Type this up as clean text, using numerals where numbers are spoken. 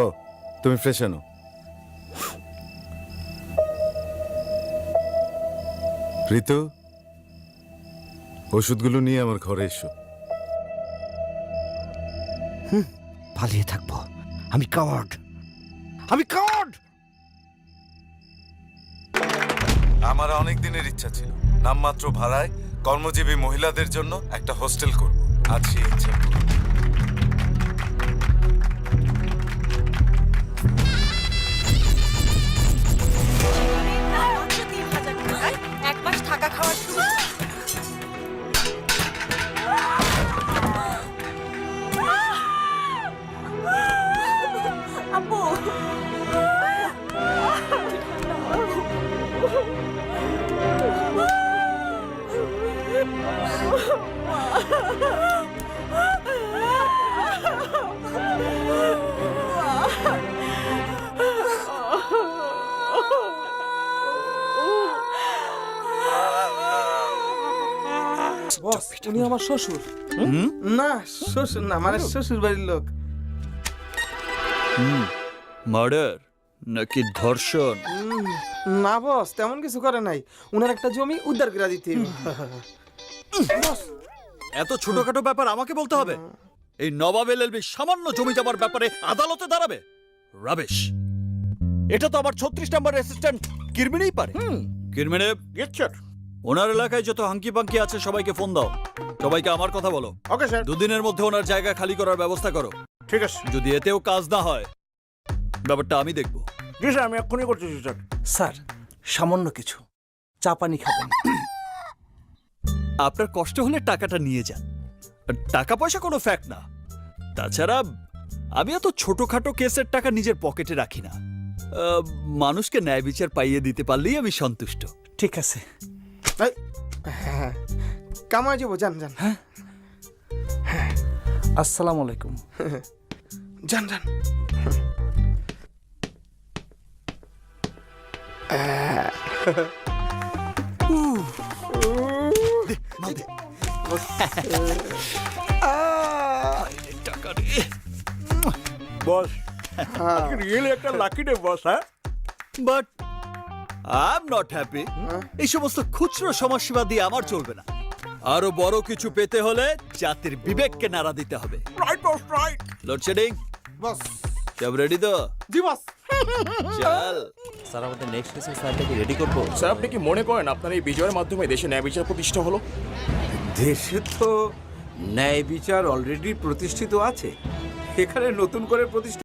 ও তুমি ফ্রেশ আনো। ঋতু, ওষুধগুলো নিয়ে আমার ঘরে এসো। পালিয়ে থাকবো? আমি কাওয়ার্ড, আমি কাওয়ার্ড। আমার অনেক দিনের ইচ্ছা ছিল নামমাত্র ভাড়ায় কর্মজীবী মহিলাদের জন্য একটা হোস্টেল করব। আজ সেই ইচ্ছা পূরণ। এক মাস থাকা খাওয়ার সুবিধা। আব্বু বস, উনি আমার শ্বশুর। না শ্বশুর না, মানে শ্বশুর বাড়ির লোক। মার্ডার নাকি ধর্ষণ? না বস, তেমন কিছু করে নাই। উনার একটা জমি উদ্ধার করে দিতে হবে। বস, এত ছোটখাটো ব্যাপার আমাকে বলতে হবে? এই নবাব এলএলবি সামান্য জমি জমার ব্যাপারে আদালতে দাঁড়াবে? রাবেশ। এটা তো আমার 36 নম্বর অ্যাসিস্ট্যান্ট কিরমিনেই পারে। কিরমিনে, ওনার এলাকায় যত হাঙ্কি পাঙ্কি আছে সবাইকে ফোন দাও। সবাইকে আমার কথা বলো। Okay sir. দুদিনের মধ্যে ওনার জায়গা খালি করার ব্যবস্থা করো। ঠিক আছে। যদি এতেও কাজ না হয় ব্যাপারটা আমি দেখব। জি স্যার, আমি এক্ষুনি করতেছি স্যার। স্যার, সামান্য কিছু চা পানি খাবেন? আপনার কষ্ট হলে টাকাটা নিয়ে যান। আর টাকা পয়সা কোনো ফ্যাক্ট না। তাছাড়া আমি এত ছোটখাটো কেসের টাকা নিজের পকেটে রাখি না। মানুষকে ন্যায় বিচার পাইয়ে দিতে পারলেই আমি সন্তুষ্ট। ঠিক আছে। এই, হ্যাঁ, কামায় যাবো, যান যান। আসসালামু আলাইকুম। যান যান। টাকা রে। বস, আজকে রিয়েলি একটা লাকি ডে বস। হ্যাঁ, but I am not happy. এই সমস্ত খুচরো সমাজসেবা দিয়ে আমার চলবে না। আরো বড় কিছু পেতে হলে জাতির বিবেককে নাড়া দিতে হবে। রাইট বস, রাইট। লোডশেডিং বস, সব রেডি তো? জি বস। চল। স্যার, আমাদের নেক্সট কেসের ফাইলটাকে রেডি করবো? স্যার, আপনি কি মনে করেন আপনার এই বিজয়ের মাধ্যমে দেশে ন্যায় বিচার প্রতিষ্ঠা হলো? দেশে তো ন্যায় বিচার অলরেডি প্রতিষ্ঠিত আছে, এখানে নতুন করে প্রতিষ্ঠা